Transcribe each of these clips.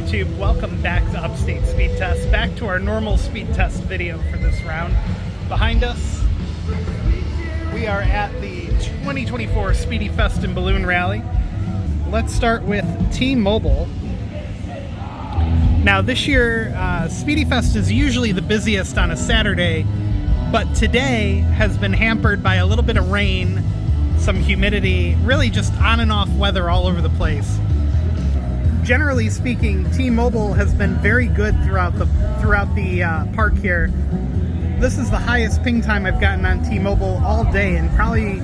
YouTube, welcome back to Upstate Speed Test. Back to our normal speed test video for this round. Behind us, we are at the 2024 Spiedie Fest and Balloon Rally. Let's start with T-Mobile. Now this year, Spiedie Fest is usually the busiest on a Saturday, but today has been hampered by a little bit of rain, some humidity, really just on and off weather all over the place. Generally speaking, T-Mobile has been very good throughout the park here. This is the highest ping time I've gotten on T-Mobile all day, and probably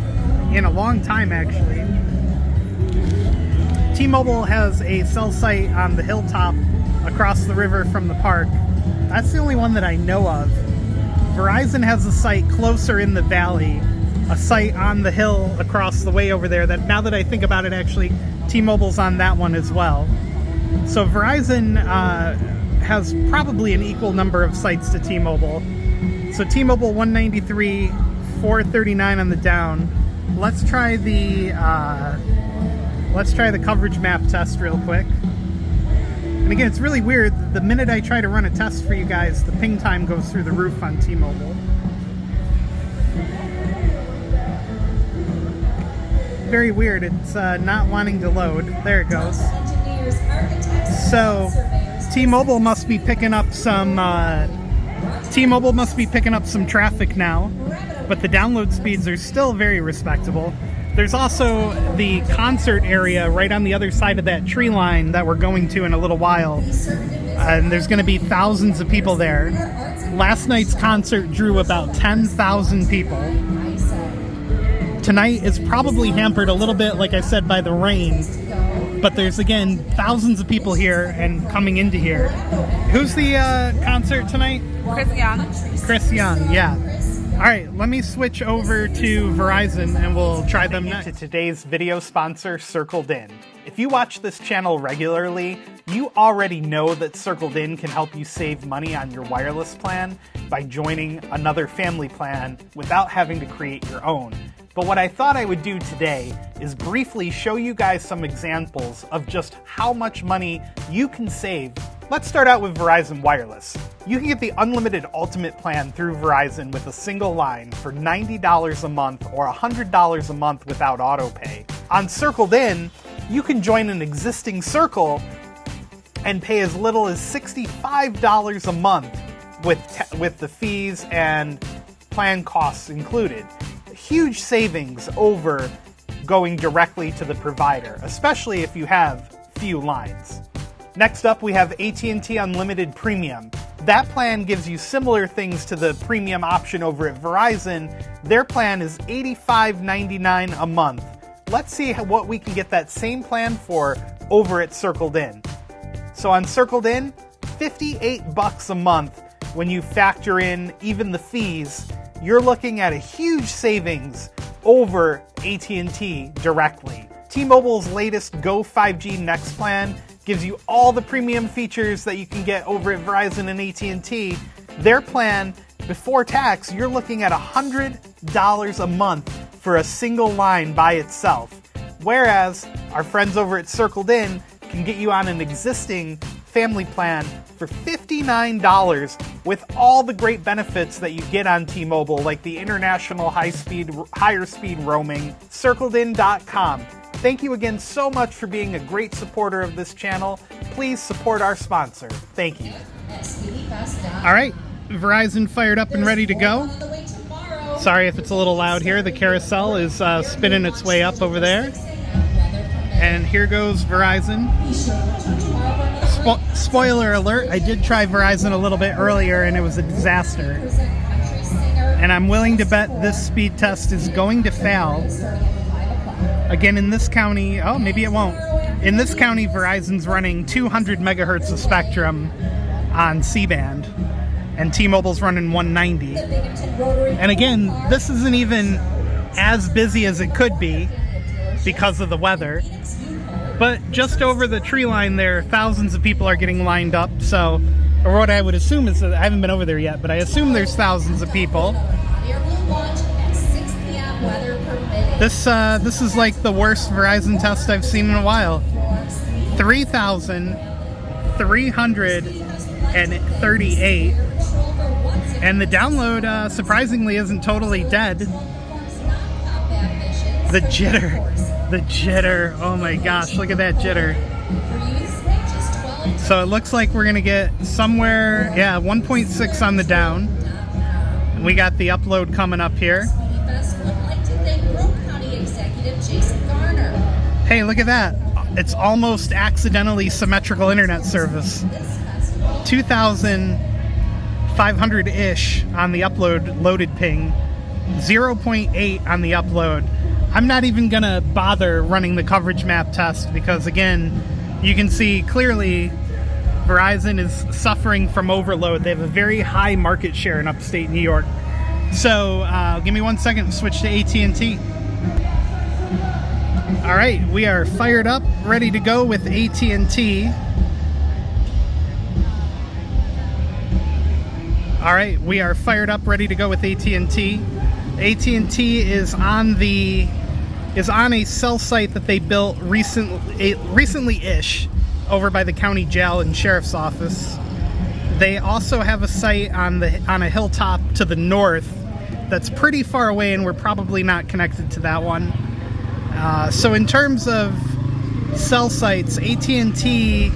in a long time actually. T-Mobile has a cell site on the hilltop across the river from the park. That's the only one that I know of. Verizon has a site closer in the valley, a site on the hill across the way over there. That now that I think about it, actually, T-Mobile's on that one as well. So Verizon has probably an equal number of sites to T-Mobile. So T-Mobile 193, 439 on the down. Let's try the coverage map test real quick. And again, it's really weird. The minute I try to run a test for you guys, the ping time goes through the roof on T-Mobile. Very weird. It's not wanting to load. There it goes. So T-Mobile must be picking up some traffic now, but the download speeds are still very respectable. There's also the concert area right on the other side of that tree line that we're going to in a little while, and there's going to be thousands of people there. Last night's concert drew about 10,000 people. Tonight is probably hampered a little bit, like I said, by the rain. But there's, again, thousands of people here and coming into here. Who's the concert tonight? Chris Young. Chris Young, yeah. All right, let me switch over to Verizon and we'll try them next. To today's video sponsor, Circled In. If you watch this channel regularly, you already know that Circled In can help you save money on your wireless plan by joining another family plan without having to create your own. But what I thought I would do today is briefly show you guys some examples of just how much money you can save. Let's start out with Verizon Wireless. You can get the unlimited ultimate plan through Verizon with a single line for $90 a month or $100 a month without autopay. On Circled In, you can join an existing circle and pay as little as $65 a month with the fees and plan costs included. Huge savings over going directly to the provider, especially if you have few lines. Next up, we have AT&T Unlimited Premium. That plan gives you similar things to the premium option over at Verizon. Their plan is $85.99 a month. Let's see what we can get that same plan for over at Circled In. So on Circled In, $58 a month when you factor in even the fees. You're looking at a huge savings over AT&T directly. T-Mobile's latest Go 5G Next plan gives you all the premium features that you can get over at Verizon and AT&T. Their plan, before tax, you're looking at $100 a month for a single line by itself. Whereas our friends over at Circled In can get you on an existing family plan for $59 with all the great benefits that you get on T-Mobile, like the international higher speed roaming. CircledIn.com. Thank you again so much for being a great supporter of this channel. Please support our sponsor. Thank you. All right, Verizon fired up and ready to go. Sorry if it's a little loud here. The carousel is spinning its way up over there. And here goes Verizon. Spoiler alert, I did try Verizon a little bit earlier and it was a disaster. And I'm willing to bet this speed test is going to fail. Again, in this county, oh, maybe it won't. In this county, Verizon's running 200 megahertz of spectrum on C-band, and T-Mobile's running 190. And again, this isn't even as busy as it could be because of the weather. But just over the tree line there, thousands of people are getting lined up. So, or what I would assume is that I haven't been over there yet, but I assume there's thousands of people. This is like the worst Verizon test I've seen in a while. 3,338, and the download surprisingly isn't totally dead. The jitter, oh my gosh, look at that jitter. So it looks like we're gonna get somewhere, yeah, 1.6 on the down. And we got the upload coming up here. Hey, look at that. It's almost accidentally symmetrical internet service. 2,500-ish on the upload loaded ping. 0.8 on the upload. I'm not even gonna bother running the coverage map test because, again, you can see clearly Verizon is suffering from overload. They have a very high market share in upstate New York. So give me 1 second to switch to AT&T. All right, we are fired up, ready to go with AT&T. All right, we are fired up, ready to go with AT&T. AT&T is on a cell site that they built recently-ish over by the county jail and sheriff's office. They also have a site on a hilltop to the north that's pretty far away, and we're probably not connected to that one. So in terms of cell sites, AT&T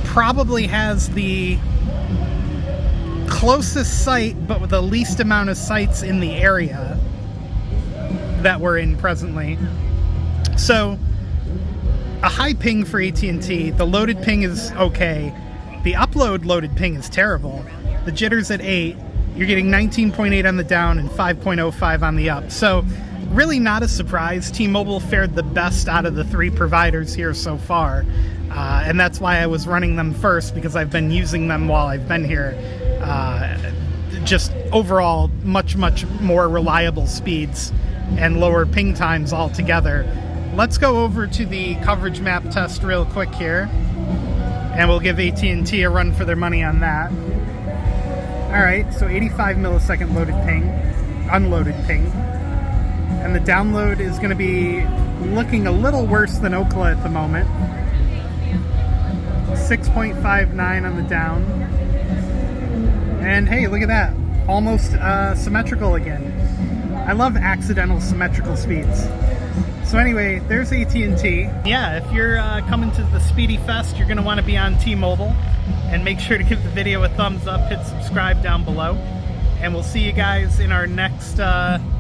probably has the closest site, but with the least amount of sites in the area that we're in presently. So a high ping for AT&T. The loaded ping is okay. The upload loaded ping is terrible. The jitter's at 8. You're getting 19.8 on the down and 5.05 on the up. So really not a surprise. T-Mobile fared the best out of the 3 providers here so far. And that's why I was running them first, because I've been using them while I've been here. Just overall much more reliable speeds and lower ping times altogether. Let's go over to the coverage map test real quick here, and we'll give AT&T a run for their money on that. Alright, so 85 millisecond loaded ping, unloaded ping, and the download is going to be looking a little worse than Ookla at the moment. 6.59 on the down. And hey, look at that. Almost symmetrical again. I love accidental symmetrical speeds. So anyway, there's AT&T. Yeah, if you're coming to the Spiedie Fest, you're going to want to be on T-Mobile. And make sure to give the video a thumbs up, hit subscribe down below. And we'll see you guys in our next test.